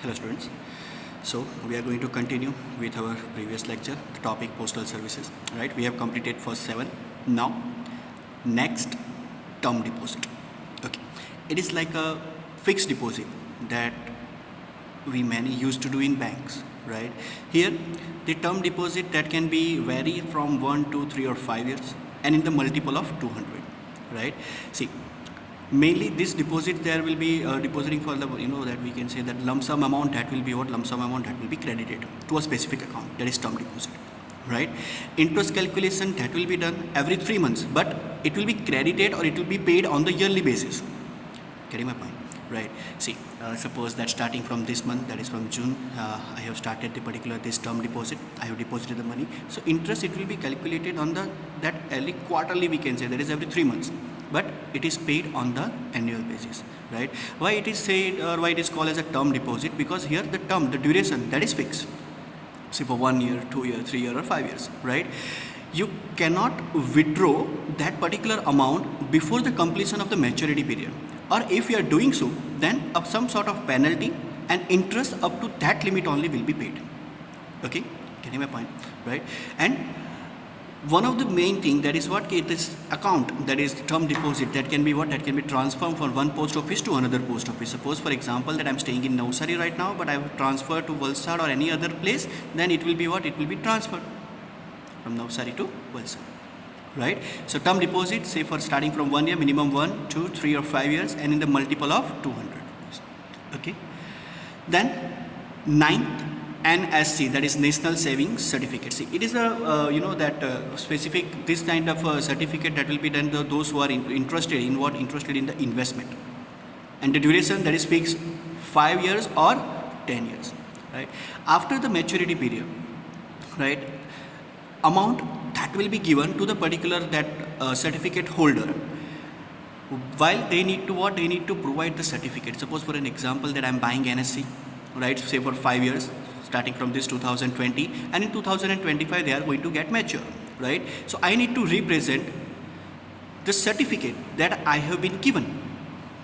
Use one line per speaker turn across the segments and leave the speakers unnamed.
Hello students. So we are going to continue with our previous lecture, the topic postal services. Right? We have completed first 7. Now next, term deposit. Okay. It is like a fixed deposit that we many used to do in banks. Right? Here the term deposit that can be vary from 1 to 3 or 5 years and in the multiple of 200. Right? See, mainly this deposit there will be depositing for the that we can say that lump sum amount that will be lump sum amount that will be credited to a specific account, that is term deposit. Right? Interest calculation that will be done every 3 months, but it will be credited or it will be paid on the yearly basis. Getting my point? Right? See, suppose that starting from this month, that is from June, I have started the particular this term deposit. I have deposited the money. So interest it will be calculated on that early quarterly, we can say, that is every 3 months. But it is paid on the annual basis. Right? Why it is said or why it is called as a term deposit? Because here the term, the duration, that is fixed. Say for 1 year, 2 year, 3 year or 5 years. Right? You cannot withdraw that particular amount before the completion of the maturity period. Or if you are doing so, then some sort of penalty and interest up to that limit only will be paid. Okay? Getting my point? Right? And one of the main thing, that is what this account, that is term deposit, that can be that can be transferred from one post office to another post office. Suppose for example that I am staying in Navsari right now, but I have transferred to Valsad or any other place, then it will be it will be transferred from Navsari to Valsad. Right? So term deposit, say for starting from 1 year, minimum 1, 2, 3 or 5 years, and in the multiple of 200. Okay. Then 9th, NSC, that is National Savings Certificate. See, it is a specific this kind of certificate that will be done to those who are interested in interested in the investment, and the duration that is fixed 5 years or 10 years. Right? After the maturity period, right, amount that will be given to the particular that certificate holder, while they need to they need to provide the certificate. Suppose for an example that I am buying NSC, right, say for 5 years starting from this 2020, and in 2025 they are going to get mature. Right? So I need to represent the certificate that I have been given.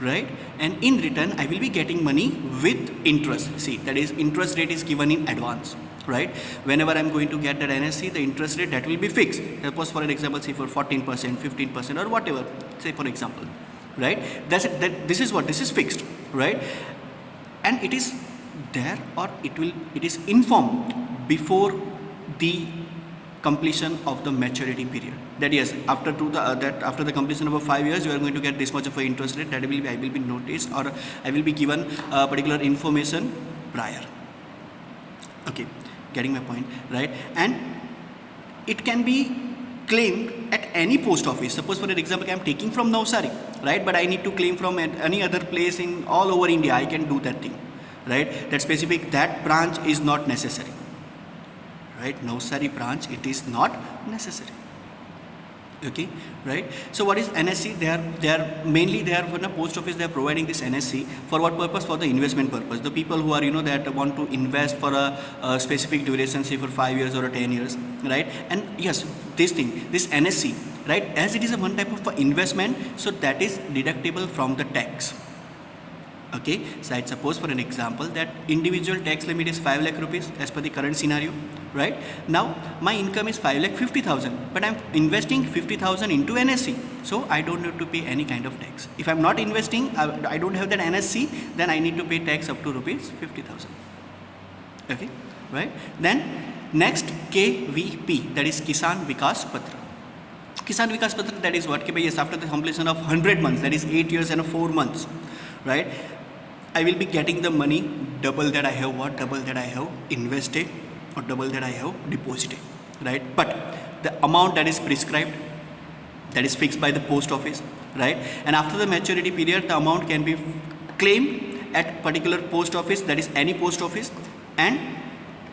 Right? And in return I will be getting money with interest. See, that is interest rate is given in advance. Right? Whenever I'm going to get that NSC, the interest rate that will be fixed. Suppose for an example, say for 14%, 15% or whatever, say for example. Right? This is fixed. Right? And it is there, or it is informed before the completion of the maturity period. That yes, after the completion of 5 years, you are going to get this much of an interest rate. That I will be noticed, or I will be given particular information prior. Okay. Getting my point? Right? And it can be claimed at any post office. Suppose for an example I am taking from Navsari, right, but I need to claim from any other place in all over India, I can do that thing. Right? That specific, that branch is not necessary. Right? Navsari branch, it is not necessary. Okay? Right? So what is NSC? They are mainly from the post office. They are providing this NSC for what purpose? For the investment purpose. The people who are that want to invest for a specific duration, say for 5 years or 10 years. Right? And yes, this NSC, right, as it is a one type of investment, so that is deductible from the tax. Okay, so I suppose for an example that individual tax limit is 5 lakh rupees as per the current scenario. Right? Now my income is 5,50,000, but I'm investing 50,000 into NSC, so I don't need to pay any kind of tax. If I'm not investing, I don't have that NSC, then I need to pay tax up to rupees 50,000. Okay? Right? Then next, KVP, that is Kisan Vikas Patra. Kisan Vikas Patra, that is what? Yes, after the completion of 100 months, that is 8 years and 4 months. Right? I will be getting the money double that I have double that I have invested, or double that I have deposited. Right? But the amount that is prescribed, that is fixed by the post office. Right? And after the maturity period, the amount can be claimed at particular post office, that is any post office, and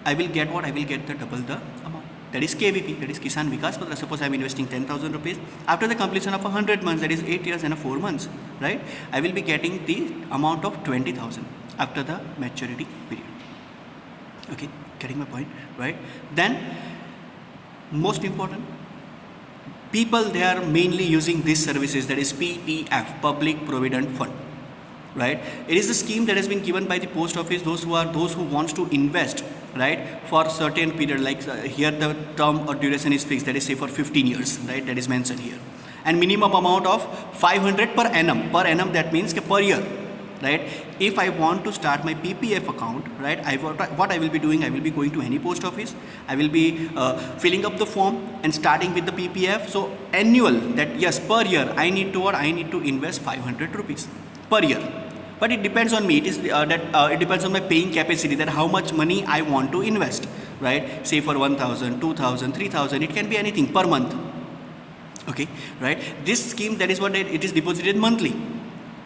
I will get I will get the double the amount. That is KVP, that is Kisan Vikas Patra. Suppose I am investing 10,000 rupees. After the completion of 100 months, that is 8 years and 4 months, right, I will be getting the amount of 20,000 after the maturity period. Okay, getting my point? Right? Then, most important, people, they are mainly using these services, that is PPF, Public Provident Fund. right? It is a scheme that has been given by the post office, those who wants to invest, right, for certain period, like here the term or duration is fixed, that is say for 15 years, right, that is mentioned here, and minimum amount of 500 per annum, that means per year, right? If I want to start my PPF account, right, what I will be doing, I will be going to any post office, I will be filling up the form and starting with the PPF. So annual, that yes, per year I need to invest 500 rupees per year, but it depends on me. It is it depends on my paying capacity, that how much money I want to invest, right? Say for 1000, 2000, 3000, it can be anything per month. Okay, right? This scheme, that is what it is deposited monthly.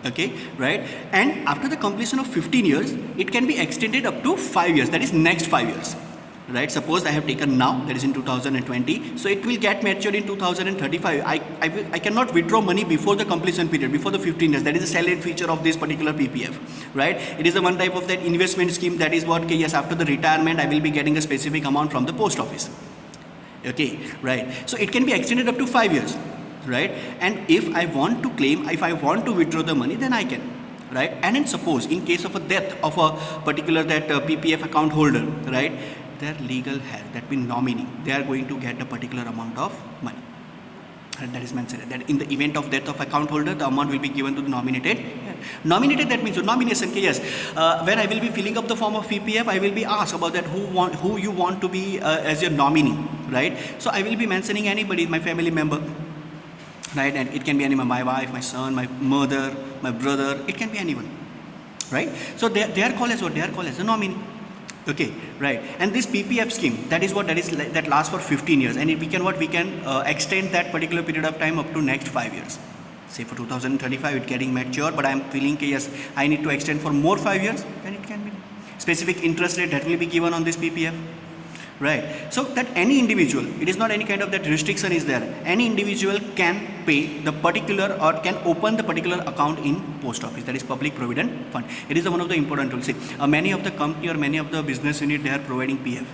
Okay, right? And after the completion of 15 years, it can be extended up to 5 years, that is next 5 years, right? Suppose I have taken now, that is in 2020, so it will get matured in 2035. I cannot withdraw money before the completion period, before the 15 years. That is a salient feature of this particular PPF, right? It is a one type of that investment scheme, that is what, okay, yes, after the retirement I will be getting a specific amount from the post office. Okay, right? So it can be extended up to 5 years, right? And if I want to claim, if I want to withdraw the money, then I can, right? And then suppose in case of a death of a particular PPF account holder, right, their legal heir, that means nominee, they are going to get a particular amount of money. And that is mentioned that in the event of death of account holder, the amount will be given to the nominated. Nominated, that means nomination. Yes, when I will be filling up the form of PPF, I will be asked about that who you want to be as your nominee, right? So I will be mentioning anybody, my family member, right? And it can be anyone, my wife, my son, my mother, my brother, it can be anyone, right? So they are called as what? They are called as a nominee. Okay, right? And this PPF scheme, that lasts for 15 years, and we can extend that particular period of time up to next 5 years. Say for 2035 it getting mature, but I am feeling yes, I need to extend for more 5 years, then it can be specific interest rate that will be given on this PPF. Right, so that any individual, it is not any kind of that restriction is there, any individual can pay the particular or can open the particular account in post office, that is public provident fund. It is one of the important tools. See, many of the company or many of the business unit, they are providing PF,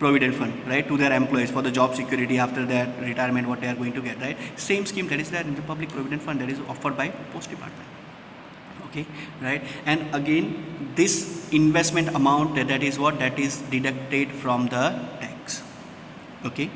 provident fund, right, to their employees for the job security after that retirement, what they are going to get, right? Same scheme that is there in the public provident fund, that is offered by post department. Okay, right? And again, this investment amount, that is what, that is deducted from the tax. Okay,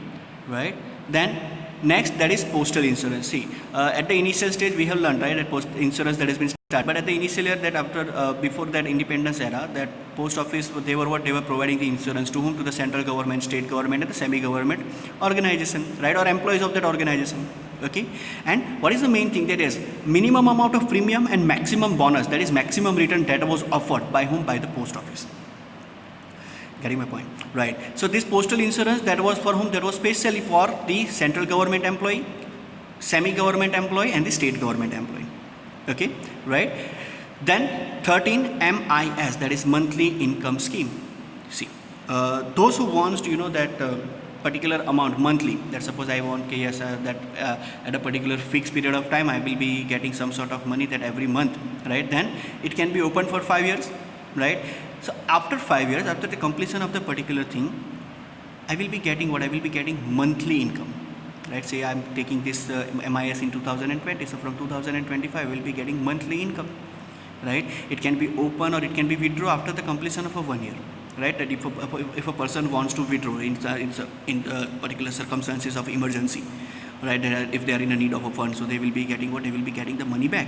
right? Then next, that is postal insurance. See, at the initial stage we have learned, right, that postal insurance that has been started, but at the initial year, that after before that independence era, that post office, they were providing the insurance to whom? To the central government, state government, and the semi-government organization, right, or employees of that organization. Okay, and what is the main thing? That is minimum amount of premium and maximum bonus, that is maximum return, that was offered by whom? By the post office. Getting my point, right? So this postal insurance, that was for whom? That was specially for the central government employee, semi-government employee, and the state government employee. Okay, right? Then 13 MIS, that is monthly income scheme. See, those who wants to, that particular amount monthly, that suppose I want that at a particular fixed period of time I will be getting some sort of money that every month, right? Then it can be open for 5 years, right? So after 5 years, after the completion of the particular thing, I will be getting what? I will be getting monthly income, right? Say I am taking this MIS in 2020, so from 2025 I will be getting monthly income, right? It can be open or it can be withdraw after the completion of a 1 year. Right, that if a person wants to withdraw in particular circumstances of emergency, right, if they are in a need of a fund, so they will be getting what? They will be getting the money back.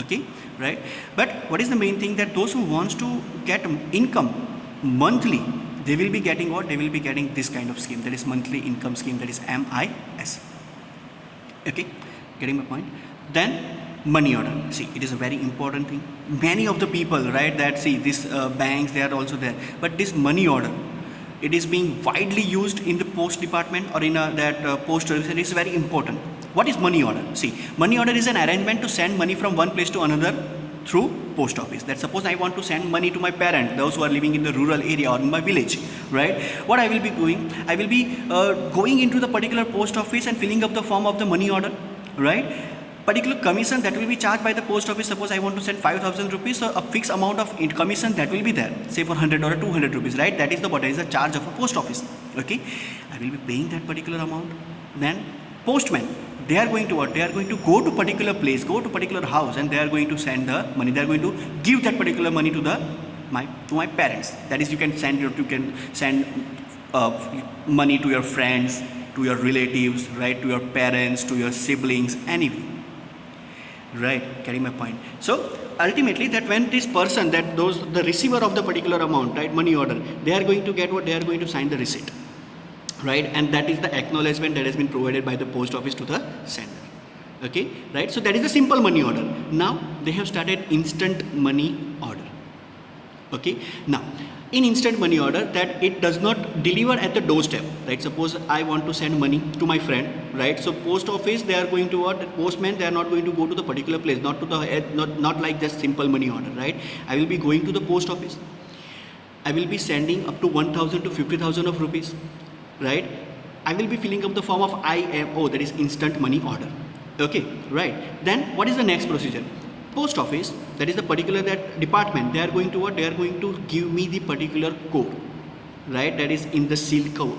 Okay, right? But what is the main thing? That those who wants to get income monthly, they will be getting what? They will be getting this kind of scheme, that is monthly income scheme, that is MIS. Okay, getting my point? Then money order. See, it is a very important thing. Many of the people, right, that see these banks, they are also there, but this money order, it is being widely used in the post department or in that post service, and it is very important. What is money order? See, money order is an arrangement to send money from one place to another through post office. That suppose I want to send money to my parent, those who are living in the rural area or in my village, right? What I will be doing, I will be going into the particular post office and filling up the form of the money order, right? Particular commission that will be charged by the post office. Suppose I want to send 5,000 rupees, so a fixed amount of commission that will be there, say for 100 or 200 rupees, right? That is the charge of a post office. Okay, I will be paying that particular amount. Then postman, they are going to what? They are going to go to particular place, go to particular house, and they are going to send the money. They are going to give that particular money to my parents. That is, you can send money to your friends, to your relatives, right, to your parents, to your siblings, anything. Right, getting my point. So ultimately, that when this person, the receiver of the particular amount, right, money order, they are going to get what? They are going to sign the receipt, right, and that is the acknowledgement that has been provided by the post office to the sender. Okay, right. So that is a simple money order. Now they have started instant money order. Okay, now in instant money order, that it does not deliver at the doorstep, right? Suppose I want to send money to my friend, right? So post office, they are going to what? Postman, they are not going to go to the particular place, not to the not like just simple money order, right? I will be going to the post office. I will be sending up to 1,000 to 50,000 of rupees, right? I will be filling up the form of IMO, that is instant money order. Okay, right? Then what is the next procedure? Post office, that is the particular that department, they are going to what? They are going to give me the particular code, right? That is in the sealed cover.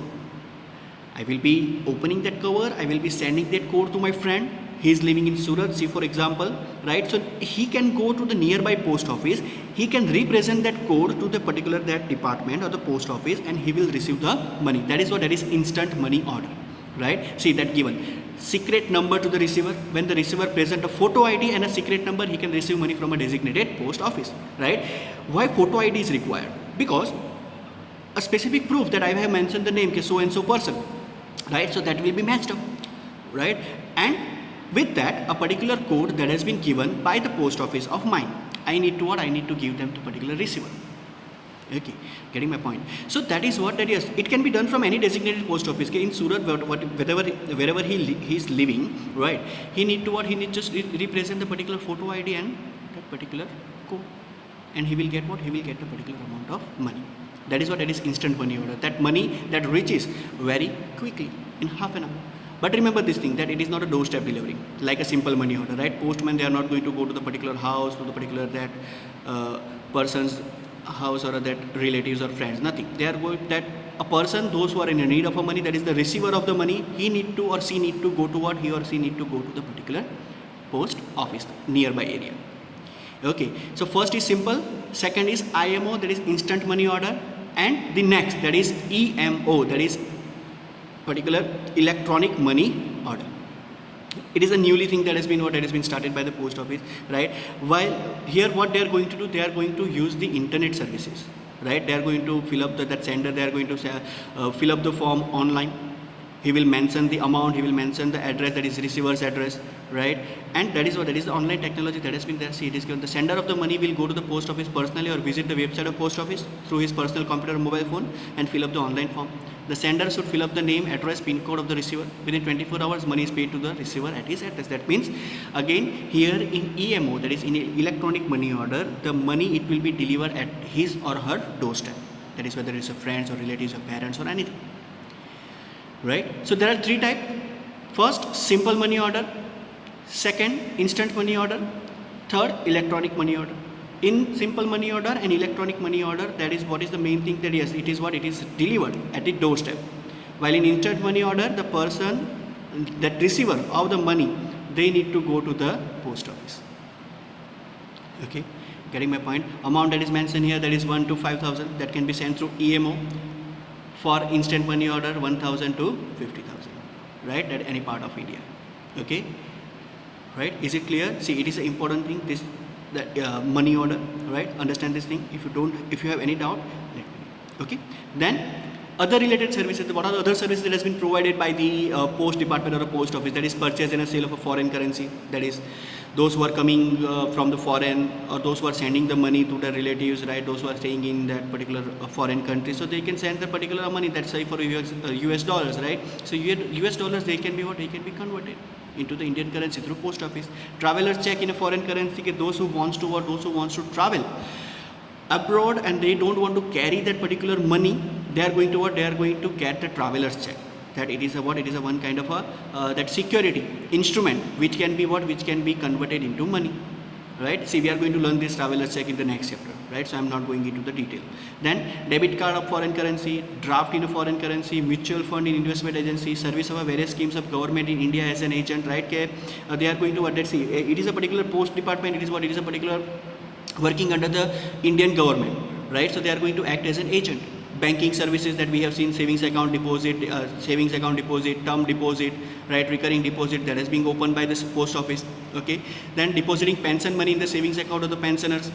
I will be opening that cover. I will be sending that code to my friend. He is living in Surat, see for example, right? So he can go to the nearby post office. He can represent that code to the particular that department or the post office, and he will receive the money. That is what? That is instant money order, right? See that given. Secret number to the receiver. When the receiver present a photo ID and a secret number, he can receive money from a designated post office, right? Why photo ID is required? Because a specific proof that I have mentioned the name, so and so person, right? So that will be matched up, right? And with that, a particular code that has been given by the post office of mine, I need to what? I need to give them to particular receiver. Okay, getting my point. So that is what that is. It can be done from any designated post office. In Surat, wherever he is living, right? He need to what? He need just represent the particular photo ID and that particular code, and he will get what? He will get the particular amount of money. That is what? That is instant money order. That money that reaches very quickly in half an hour. But remember this thing, that it is not a doorstep delivery like a simple money order, right? Postman, they are not going to go to the particular house, to the particular that person's house or that relatives or friends, nothing. They are going that a person, those who are in need of a money, that is the receiver of the money, he need to or she need to go to what? He or she need to go to the particular post office nearby area. Okay, so first is simple, second is IMO, that is instant money order, and the next, that is EMO, that is particular electronic money order. It is a newly thing that has been started by the post office, right? While here what they are going to do, they are going to use the internet services, right? They are going to fill up that sender, they are going to fill up the form online. He will mention the amount, he will mention the address, that is receiver's address, right? And that is what, that is the online technology that has been there. See, it is given. The sender of the money will go to the post office personally or visit the website of post office through his personal computer or mobile phone and fill up the online form. The sender should fill up the name, address, PIN code of the receiver. Within 24 hours, money is paid to the receiver at his address. That means, again, here in EMO, that is in electronic money order, the money, it will be delivered at his or her doorstep. That is whether it's a friends or relatives or parents or anything. Right? So there are three types. First, simple money order. Second, instant money order. Third, electronic money order. In simple money order and electronic money order, that is what is the main thing, that yes, it is what? It is delivered at the doorstep. While in instant money order, the person, that receiver of the money, they need to go to the post office. Okay, getting my point? Amount that is mentioned here, that is 1 to 5,000, that can be sent through EMO. For instant money order, 1,000 to 50,000, right? At any part of India. Okay, right? Is it clear? See, it is an important thing. This money order, right? Understand this thing. If you have any doubt, let me know. Okay. Then other related services. What are the other services that has been provided by the post department or a post office? That is purchase and a sale of a foreign currency. That is those who are coming from the foreign, or those who are sending the money to their relatives, right? Those who are staying in that particular foreign country, so they can send the particular money. That's say for US dollars, right? So US dollars, they can be what? They can be converted into the Indian currency through post office. Travelers check in a foreign currency. Those who wants to travel abroad and they don't want to carry that particular money, they are going to what? They are going to get the traveler's check. That it is a what? It is a one kind of a that security instrument which can be what? Which can be converted into money. right? See, we are going to learn this traveler's check in the next chapter, right? So I'm not going into the detail. Then debit card of foreign currency, draft in a foreign currency, mutual fund in investment agency, service of various schemes of government in India as an agent, right? They are going to what? Let's see, it is a particular post department. It is what? It is a particular working under the Indian government, right? So they are going to act as an agent. Banking services that we have seen, savings account deposit, term deposit, right, recurring deposit that is being opened by this post office, okay. Then depositing pension money in the savings account of the pensioners,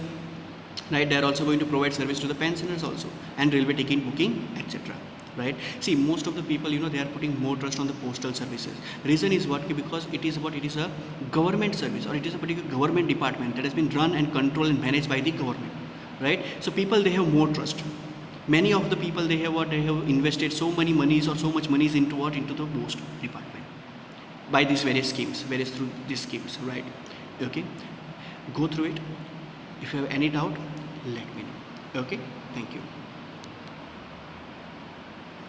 right, they are also going to provide service to the pensioners also, and railway ticket booking, etc. Right. See, most of the people, they are putting more trust on the postal services. Reason is what? Because it is a government service, or it is a particular government department that has been run and controlled and managed by the government, right? So people, they have more trust. Many of the people, they have invested so many monies or so much monies into the post department by these various through these schemes, right? Okay, go through it. If you have any doubt, let me know. Okay, thank you.